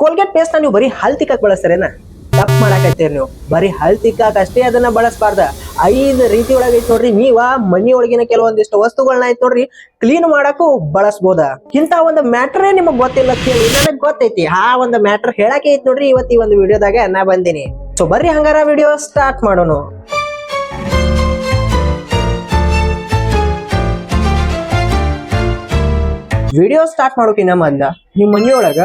Colgate paste ನೀವು ಬರೀ ಹಲ್ ತಿಕ್ಕಕ್ ಬಳಸ್ತಾರೇನ? ತಪ್ಪು ಮಾಡಾಕತ್ತೀರಿ ನೀವು. ಬರೀ ಹಲ್ ತಿಕ್ಕಾಕ ಅಷ್ಟೇ ಅದನ್ನ ಬಳಸಬಾರ್ದ. 5 ರೀತಿ ಒಳಗೆ ಐತ್ ನೋಡ್ರಿ. ನೀವ ಮನಿ ಒಳಗಿನ ಕೆಲವೊಂದಿಷ್ಟು ವಸ್ತುಗಳನ್ನ ಐತ್ ನೋಡ್ರಿ ಕ್ಲೀನ್ ಮಾಡಾಕು ಬಳಸಬಹುದ. ಇಂತ ಒಂದು ಮ್ಯಾಟ್ರೇ ನಿಮಗ್ ಗೊತ್ತಿಲ್ಲ ಅಂತ ಹೇಳಿ ನನಗ್ ಗೊತ್ತೈತಿ. ಆ ಒಂದು ಮ್ಯಾಟ್ರ್ ಹೇಳಕ್ಕೆ ಐತ್ ನೋಡ್ರಿ ಇವತ್ತು ಈ ಒಂದು ವಿಡಿಯೋದಾಗ ನಾ ಬಂದಿನಿ. ಸೊ ಬರ್ರಿ ಹಂಗಾರ ವಿಡಿಯೋ ಸ್ಟಾರ್ಟ್ ಮಾಡೋಣ. ವಿಡಿಯೋ ಸ್ಟಾರ್ಟ್ ಮಾಡೋಕಿನ್ನ ಮೊದ್ಲ ನಿಮ್ ಮನಿಯೊಳಗ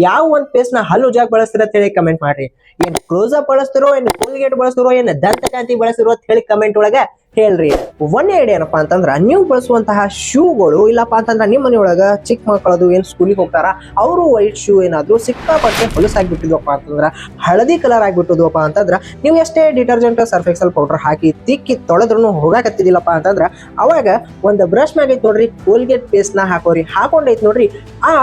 ಯಾವ ಒಂದ್ ಪೇಸ್ಟ್ ನ ಹಲ್ಲು ಉಜಾಕ್ ಬಳಸ್ತೀರ ಅಂತ ಹೇಳಿ ಕಮೆಂಟ್ ಮಾಡ್ರಿ. ಏನ್ ಕ್ಲೋಸ್ ಅಪ್ ಬಳಸ್ತಿರೋ, ಏನ್ ಕೋಲ್ಗೇಟ್ ಬಳಸ್ತಿರೋ, ಏನ್ ದಂತಕಾಂತಿ ಬಳಸ್ತಿರೋ ಅಂತ ಹೇಳಿ ಕಮೆಂಟ್ ಒಳಗ ಹೇಳ್ರಿ. ಒಂದೇ ಐಡಿಯಾ ಏನಪ್ಪಾ ಅಂತಂದ್ರ ನೀವು ಬಳಸುವಂತಹ ಶೂಗಳು ಇಲ್ಲಪ್ಪ ಅಂತಂದ್ರ ನಿಮ್ ಮನೆಯೊಳಗ ಚಿಕ್ಕ ಮಕ್ಕಳದು ಏನ್ ಸ್ಕೂಲಿಗೆ ಹೋಗ್ತಾರ ಅವರು ವೈಟ್ ಶೂ ಏನಾದ್ರು ಸಿಕ್ಕಾಪಟ್ಟೆ ಹೊಲಸಾಗ್ಬಿಟ್ಟಿದ್ವಪ್ಪ ಅಂತಂದ್ರ, ಹಳದಿ ಕಲರ್ ಆಗ್ಬಿಟ್ಟಿದ್ವಪ್ಪ ಅಂತಂದ್ರ, ನೀವು ಎಷ್ಟೇ ಡಿಟರ್ಜೆಂಟ್ ಸರ್ಫ್ ಎಕ್ಸೆಲ್ ಪೌಡರ್ ಹಾಕಿ ತಿಕ್ಕಿ ತೊಳೆದ್ರು ಹೋಗಾಕತ್ತಿದಿಲ್ಲಪ್ಪ ಅಂತಂದ್ರ ಅವಾಗ ಒಂದ್ ಬ್ರಷ್ ಮ್ಯಾಗ ಐತ್ ನೋಡ್ರಿ ಕೋಲ್ಗೇಟ್ ಪೇಸ್ಟ್ ನ ಹಾಕೋರಿ. ಹಾಕೊಂಡೈತ್ ನೋಡ್ರಿ ಆ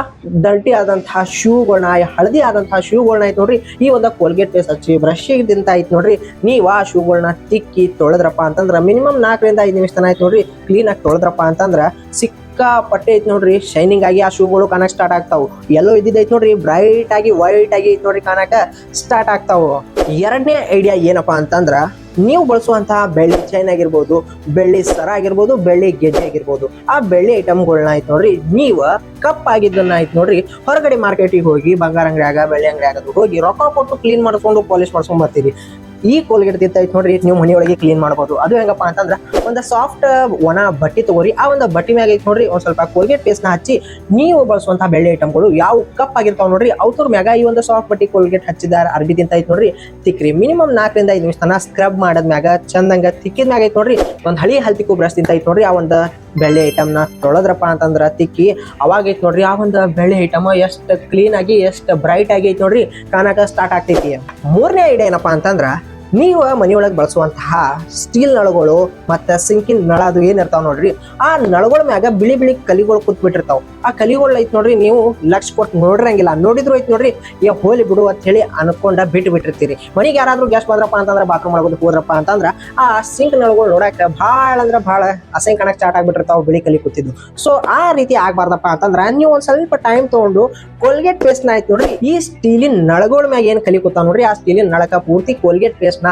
ಡಲ್ಟಿ ಆದಂತಹ ಶೂಗಳನ್ನ, ಹಳದಿ ಆದಂತಹ ಶೂಗಳನ್ನ ಐತ್ ನೋಡ್ರಿ ಈ ಒಂದ ಕೋಲ್ಗೇಟ್ ಪೇಸ್ಟ್ ಹಚ್ಚಿ ಬ್ರಷ್ ದಿಂದ ಐತ್ ನೋಡ್ರಿ ನೀವು ಆ ಶೂಗಳನ್ನ ತಿಕ್ಕಿ ತೊಳೆದ್ರಪ್ಪ ಅಂತಂದ್ರ ಮಿನಿಮಮ್ 4 ರಿಂದ 5 ನಿಮಿಷ ತನ ಆಯ್ತು ನೋಡ್ರಿ ಕ್ಲೀನ್ ಆಗಿ ತೊಳೆದ್ರಪ್ಪ ಅಂತಂದ್ರ ಸಿಕ್ಕಾಪಟ್ಟೆ ಐತ್ ನೋಡ್ರಿ ಶೈನಿಂಗ್ ಆಗಿ ಆ ಶೂಗಳು ಕಾಣಕ್ ಸ್ಟಾರ್ಟ್ ಆಗ್ತಾವು. ಎಲ್ಲೋ ಇದ್ದಿದ್ದೈತ್ ನೋಡ್ರಿ ಬ್ರೈಟ್ ಆಗಿ ವೈಟ್ ಆಗಿ ಐತ್ ನೋಡ್ರಿ ಕಾಣಕ ಸ್ಟಾರ್ಟ್ ಆಗ್ತಾವು. ಎರಡನೇ ಐಡಿಯಾ ಏನಪ್ಪಾ ಅಂತಂದ್ರ ನೀವು ಬಳಸುವಂತಹ ಬೆಳ್ಳಿ ಚೈನ್ ಆಗಿರ್ಬೋದು, ಬೆಳ್ಳಿ ಸರ ಆಗಿರ್ಬೋದು, ಬೆಳ್ಳಿ ಗೆಜ್ಜೆ ಆಗಿರ್ಬೋದು, ಆ ಬೆಳ್ಳಿ ಐಟಮ್ಗಳನ್ನ ಆಯ್ತು ನೋಡ್ರಿ ನೀವ ಕಪ್ ಆಗಿದ್ದನ್ನ ಆಯ್ತು ನೋಡ್ರಿ ಹೊರಗಡೆ ಮಾರ್ಕೆಟಿಗೆ ಹೋಗಿ ಬಂಗಾರ ಅಂಗಡಿಯಾಗ ಬೆಳ್ಳಿ ಅಂಗಡಿಯಾಗ ಹೋಗಿ ರೊಕ್ಕ ಕೊಟ್ಟು ಕ್ಲೀನ್ ಮಾಡಿಸ್ಕೊಂಡು ಪಾಲಿಶ್ ಮಾಡ್ಸ್ಕೊಂಡ್ ಬರ್ತೀರಿ. ಈ ಕೋಲ್ಗೇಟ್ ಐತ್ ನೋಡ್ರಿ ನೀವು ಮನೆಯೊಳಗೆ ಕ್ಲೀನ್ ಮಾಡಬಹುದು. ಅದು ಹೆಂಗಪ್ಪ ಅಂತಂದ್ರ ಒಂದ್ ಸಾಫ್ಟ್ ಒಣ ಬಟ್ಟಿ ತಗೋರಿ. ಆ ಒಂದು ಬಟ್ಟಿ ಮ್ಯಾಗ ಐತ್ ನೋಡ್ರಿ ಒಂದ್ ಸ್ವಲ್ಪ ಕೋಲ್ಗೇಟ್ ಪೇಸ್ಟ್ ನ ಹಚ್ಚಿ ನೀವು ಬಳಸುವಂತಹ ಬೆಳ್ಳಿ ಐಟಮ್ಗಳು ಯಾವ ಕಪ್ ಆಗಿರ್ತಾವ ನೋಡ್ರಿ ಅವ್ರ ಮ್ಯಾಗ ಈ ಒಂದು ಸಾಫ್ಟ್ ಬಟ್ಟಿ ಕೋಲ್ಗೇಟ್ ಹಚ್ಚಿದಾರ ಅರ್ಬಿ ತಿಂತ ಐತ್ ನೋಡ್ರಿ ತಿಕ್ರಿ. ಮಿನಿಮಮ್ 4 ರಿಂದ 5 ನಿಮಿಷ ತನ ಸ್ಕ್ರಬ್ ಮಾಡದ್ಮ್ಯಾಗ ಚಂದಂಗ ತಿಕ್ಕಿದ ಮ್ಯಾಗ ಐತ್ ನೋಡ್ರಿ ಒಂದ್ ಹಳಿ ಹಲ್ತಿಕ್ಕೂ ಬ್ರಷ್ ತಿಂತ ಐತ್ ನೋಡ್ರಿ ಆ ಒಂದು ಬೆಳ್ಳಿ ಐಟಮ್ ನ ತೊಳೆದ್ರಪ್ಪ ಅಂತಂದ್ರ ತಿಕ್ಕಿ ಅವಾಗ ಐತ್ ನೋಡ್ರಿ ಆ ಒಂದು ಬೆಳ್ಳಿ ಐಟಮ್ ಎಷ್ಟ್ ಕ್ಲೀನ್ ಆಗಿ ಎಷ್ಟ್ ಬ್ರೈಟ್ ಆಗಿ ಐತ್ ನೋಡ್ರಿ ಕಾಣಕ ಸ್ಟಾರ್ಟ್ ಆಗ್ತೈತಿ. ಮೂರನೇ ಐಡಿಯಾ ಏನಪ್ಪಾ ಅಂತಂದ್ರ ನೀವು ಮನೆಯೊಳಗೆ ಬಳಸುವಂತಹ ಸ್ಟೀಲ್ ನಳಗಳು ಮತ್ತೆ ಸಿಂಕಿನ ನಳ ಅದು ಏನಿರ್ತಾವ ನೋಡ್ರಿ ಆ ನಳಗಳ ಮ್ಯಾಗ ಬಿಳಿ ಬಿಳಿ ಕಲಿಗಳು ಕೂತ್ಬಿಟ್ಟಿರ್ತಾವ. ಆ ಕಲಿಗಳು ಐತ್ ನೋಡ್ರಿ ನೀವು ಲಕ್ಷ ಕೊಟ್ಟು ನೋಡಿರಂಗಿಲ್ಲ, ನೋಡಿದ್ರು ಐತ್ ನೋಡ್ರಿ ಹೋಲಿ ಬಿಡು ಅಂತ ಹೇಳಿ ಅನ್ಕೊಂಡ ಬಿಟ್ಟಿರ್ತೀರಿ. ಮನೆಗೆ ಯಾರಾದ್ರೂ ಗೆಸ್ಟ್ ಬಂದ್ರಪ್ಪ ಅಂತಂದ್ರ ಬಾತ್ರೂಮ್ ಒಳಗೋದು ಹೋದ್ರಪ್ಪ ಅಂತಂದ್ರ ಆ ಸಿಂಕ್ ನಳಗಳು ನೋಡಾಕ ಭಾಳ ಅಂದ್ರ ಭಾಳ ಅಸಹ್ಯ ಕಾಣಕ್ ಸ್ಟಾರ್ಟ್ ಆಗ್ಬಿಟ್ಟಿರ್ತಾವ ಬಿಳಿ ಕಲಿ ಕೂತಿದ್ದು. ಸೊ ಆ ರೀತಿ ಆಗ್ಬಾರ್ದಪ್ಪ ಅಂತಂದ್ರ ನೀವು ಒಂದ್ ಸ್ವಲ್ಪ ಟೈಮ್ ತಗೊಂಡು ಕೋಲ್ಗೇಟ್ ಪೇಸ್ಟ್ ನ ಆಯ್ತು ನೋಡ್ರಿ ಈ ಸ್ಟೀಲಿನ ನಳಗಳ ಮ್ಯಾಗ ಏನ್ ಕಲಿ ಕೂತಾವ ನೋಡ್ರಿ ಆ ಸ್ಟೀಲಿನ ನಳಕ ಪೂರ್ತಿ ಕೋಲ್ಗೇಟ್ ಪೇಸ್ಟ್ ನ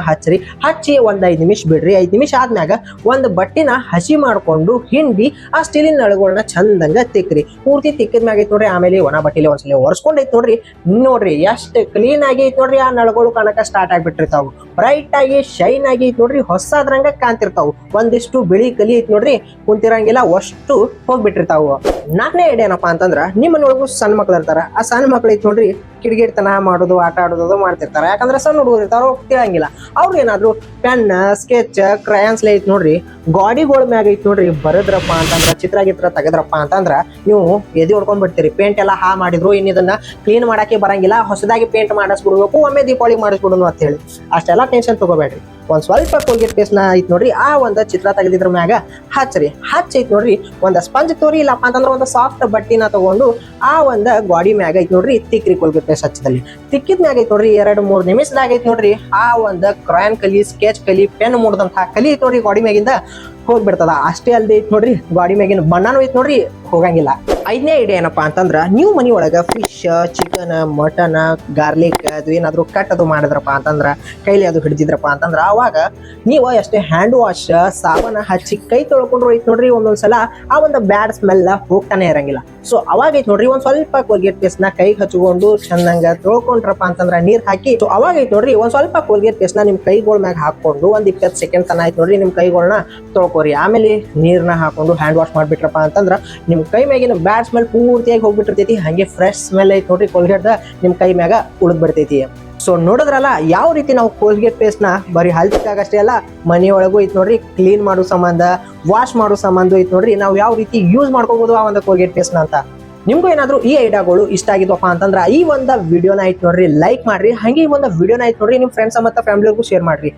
ಹಚ್ಚಿ ಒಂದ್ 5 ನಿಮಿಷ ಬಿಡ್ರಿ. 5 ನಿಮಿಷ ಆದ್ಮ್ಯಾಗ ಒಂದ್ ಬಟ್ಟಿನ ಹಸಿ ಮಾಡ್ಕೊಂಡು ಹಿಂಡಿ ಆ ಸ್ಟೀಲಿನ ನಳಗಳನ್ನ ಚಂದಂಗ ತಿಕ್ಕ್ರಿ. ಪೂರ್ತಿ ತಿಕ್ಕಿದ್ಮ್ಯಾಗ ಐತ್ ನೋಡ್ರಿ ಆಮೇಲೆ ಒಣ ಬಟ್ಟಿಲಿ ಒಂದ್ಸಲ ಒರೆಸ್ಕೊಂಡೈತ್ ನೋಡ್ರಿ ಎಷ್ಟ್ ಕ್ಲೀನ್ ಆಗಿ ಐತ್ ನೋಡ್ರಿ ಆ ನಳಗಳು ಕಾಣಕ ಸ್ಟಾರ್ಟ್ ಆಗ್ಬಿಟ್ಟಿರ್ತಾವ. ಬ್ರೈಟ್ ಆಗಿ ಶೈನ್ ಆಗಿ ಐತ್ ನೋಡ್ರಿ ಹೊಸದ್ರಂಗ ಕಾಣ್ತಿರ್ತಾವು. ಒಂದಿಷ್ಟು ಬಿಳಿ ಕಲಿ ಐತ್ ನೋಡ್ರಿ ಕುಂತಿರಂಗಿಲ್ಲ ಅಷ್ಟು ಹೋಗ್ಬಿಟ್ಟಿರ್ತಾವ. 4ನೇ ಐಡಿಯಾ ಏನಪ್ಪಾ ಅಂತಂದ್ರ ನಿಮ್ಮ ಮನೆಯೊಳಗೂ ಸಣ್ಣ ಮಕ್ಳು ಇರ್ತಾರ. ಆ ಸಣ್ಣ ಮಕ್ಳು ಐತ್ ನೋಡ್ರಿ ಕಿಡಿಗೇಡ್ತನ ಮಾಡೋದು ಆಟ ಆಡೋದು ಮಾಡ್ತಿರ್ತಾರ. ಯಾಕಂದ್ರೆ ಸಣ್ಣ ಹುಡುಗರು ಇರ್ತಾರ ತಿಳಂಗಿಲ್ಲ. ಅವ್ರು ಏನಾದ್ರು ಪೆನ್ ಸ್ಕೆಚ್ ಕ್ರಯಾನ್ಸ್ ಐತ್ ನೋಡ್ರಿ ಗಾಡಿಗಳ ಮ್ಯಾಗ ಐತ್ ನೋಡ್ರಿ ಬರದ್ರಪ್ಪ ಅಂತಂದ್ರ ಚಿತ್ರ ತೆಗದ್ರಪ್ಪ ಅಂತಂದ್ರ ನೀವು ಎದಿ ಹೊಡ್ಕೊಂಡ್ ಬಿಡ್ತೀರಿ. ಪೇಂಟ್ ಎಲ್ಲ ಮಾಡಿದ್ರು ಇನ್ ಇದನ್ನ ಕ್ಲೀನ್ ಮಾಡಕ್ಕೆ ಬರಂಗಿಲ್ಲ, ಹೊಸದಾಗಿ ಪೇಂಟ್ ಮಾಡಿಸ್ಬಿಡ್ಬೇಕು, ಒಮ್ಮೆ ದೀಪಾವಳಿ ಮಾಡಿಸ್ಬಿಡೋಣ ಅಂತ ಹೇಳಿ ಅಷ್ಟೆಲ್ಲ ಟೆನ್ಷನ್ ತಗೋಬೇಡ್ರಿ. ಒಂದ್ ಸ್ವಲ್ಪ ಕೋಲ್ಗೇಟ್ ಪೇಸ್ಟ್ ನ ಐತ್ ನೋಡ್ರಿ ಆ ಒಂದು ಚಿತ್ರ ತೆಗೆದಿದ್ರ ಮ್ಯಾಗ ಹಚ್ಚಿ ಐತ್ ನೋಡ್ರಿ ಒಂದ್ ಸ್ಪಂಜ್ ತೋರಿ ಇಲ್ಲಪ್ಪ ಅಂತಂದ್ರ ಒಂದು ಸಾಫ್ಟ್ ಬಟ್ಟಿನ ತಗೊಂಡು ಆ ಒಂದ್ ಗಾಡಿ ಮ್ಯಾಗ ಐತ್ ನೋಡ್ರಿ ತಿಕ್ರಿ. ಕೋಲ್ಗೇಟ್ ಪೇಸ್ಟ್ ಹಚ್ಚದಲ್ಲಿ ತಿಕ್ಕಿದ್ ಮ್ಯಾಗ ಐತ್ ನೋಡ್ರಿ 2-3 ನಿಮಿಷದಾಗ ಐತ್ ನೋಡ್ರಿ ಆ ಒಂದ್ ಕ್ರಯಾನ್ ಕಲಿ, ಸ್ಕೆಚ್ ಕಲಿ, ಪೆನ್ ಮೂಡ್ದಂತಹ ಕಲಿ ಐತ್ ನೋಡ್ರಿ ಗಾಡಿ ಮ್ಯಾಗಿಂದ ಹೋಗ್ಬಿಡ್ತದ. ಅಷ್ಟೇ ಅಲ್ದೆ ಐತ್ ನೋಡ್ರಿ ಗಾಡಿ ಮ್ಯಾಗಿನ ಬಣ್ಣನೂ ಐತ್ ನೋಡ್ರಿ ಹೋಗಂಗಿಲ್ಲ. 5ನೇ ಐಡಿಯಾ ಏನಪ್ಪಾ ಅಂತಂದ್ರ ನೀವು ಮನಿಯೊಳಗ ಫಿಶ್, ಚಿಕನ್, ಮಟನ್, ಗಾರ್ಲಿಕ್ ಅದು ಏನಾದ್ರು ಕಟ್ ಅದು ಮಾಡಿದ್ರಪ್ಪ ಅಂತಂದ್ರ ಕೈಲಿ ಅದು ಹಿಡಿದಿದ್ರಪ್ಪ ಅಂತಂದ್ರ ಅವಾಗ ನೀವು ಎಷ್ಟೇ ಹ್ಯಾಂಡ್ ವಾಶ್ ಸಾಬಾನ ಹಚ್ಚಿ ಕೈ ತೊಳ್ಕೊಂಡ್ರು ಐತ್ ನೋಡ್ರಿ ಒಂದೊಂದ್ಸಲ ಆ ಒಂದು ಬ್ಯಾಡ್ ಸ್ಮೆಲ್ ಹೋಗ್ತಾನೆ ಇರಂಗಿಲ್ಲ. ಸೊ ಅವಾಗ ಐತ್ ನೋಡ್ರಿ ಒಂದ್ ಸ್ವಲ್ಪ ಕೋಲ್ಗೇಟ್ ಪೇಸ್ಟ್ ನ ಕೈಗೆ ಹಚ್ಕೊಂಡು ಚಂದಂಗ ತೊಳ್ಕೊಂಡ್ರಪ್ಪ ಅಂತಂದ್ರ ನೀರ್ ಹಾಕಿ ಅವಾಗ ಐತ್ ನೋಡ್ರಿ ಒಂದ್ ಸ್ವಲ್ಪ ಕೋಲ್ಗೇಟ್ ಪೇಸ್ಟ್ ನ ನಿಮ್ ಕೈಗಳ ಮ್ಯಾಗ ಹಾಕೊಂಡು ಒಂದ್ 20 ಸೆಕೆಂಡ್ ತನ ಆಯ್ತು ನೋಡ್ರಿ ನಿಮ್ ಕೈಗಳನ್ನ ತೊಳ್ಕೊರಿ. ಆಮೇಲೆ ನೀರ್ನ ಹಾಕೊಂಡು ಹ್ಯಾಂಡ್ ವಾಶ್ ಮಾಡ್ಬಿಟ್ರಪ್ಪ ಅಂತಂದ್ರ ನಿಮ್ ಕೈ ಮ್ಯಾಗಿನ ಬ್ಯಾಡ್ ಸ್ಮೆಲ್ ಪೂರ್ತಿಯಾಗಿ ಹೋಗ್ಬಿಟ್ಟಿರ್ತೈತಿ. ಹಂಗೆ ಫ್ರೆಶ್ ಸ್ಮೆಲ್ ಐತ್ ನೋಡ್ರಿ ಕೋಲ್ಗೇಟ್ ನಿಮ್ ಕೈ ಮ್ಯಾಗ ಉಳಿದ್ ಬಿಡ್ತೈತಿ. ಸೊ ನೋಡಿದ್ರಲ್ಲ ಯಾವ ರೀತಿ ನಾವು ಕೋಲ್ಗೇಟ್ ಪೇಸ್ಟ್ ನ ಬರೀ ಹಲ್ ತಿಕ್ಕಾಗಷ್ಟೇ ಅಲ್ಲ ಮನೆಯೊಳಗೂ ಐತ್ ನೋಡ್ರಿ ಕ್ಲೀನ್ ಮಾಡೋ ಸಂಬಂಧ, ವಾಶ್ ಮಾಡೋ ಸಂಬಂಧ ಐತ್ ನೋಡ್ರಿ ನಾವು ಯಾವ ರೀತಿ ಯೂಸ್ ಮಾಡ್ಕೋಬಹುದು ಆ ಒಂದು ಕೋಲ್ಗೇಟ್ ಪೇಸ್ಟ್ ನ ಅಂತ. ನಿಮ್ಗೂ ಏನಾದ್ರು ಈ ಐಡಿಯಾಗಳು ಇಷ್ಟ ಆಗಿದ್ವಪ್ಪ ಅಂತಂದ್ರ ಈ ಒಂದು ವಿಡಿಯೋನ ಐತ್ ನೋಡ್ರಿ ಲೈಕ್ ಮಾಡ್ರಿ. ಹಂಗೆ ಈ ಒಂದು ವಿಡಿಯೋನ ಐತ್ ನೋಡ್ರಿ ನಿಮ್ ಫ್ರೆಂಡ್ಸ್ ಮತ್ತೆ ಫ್ಯಾಮಿಲಿಗೂ ಶೇರ್ ಮಾಡ್ರಿ.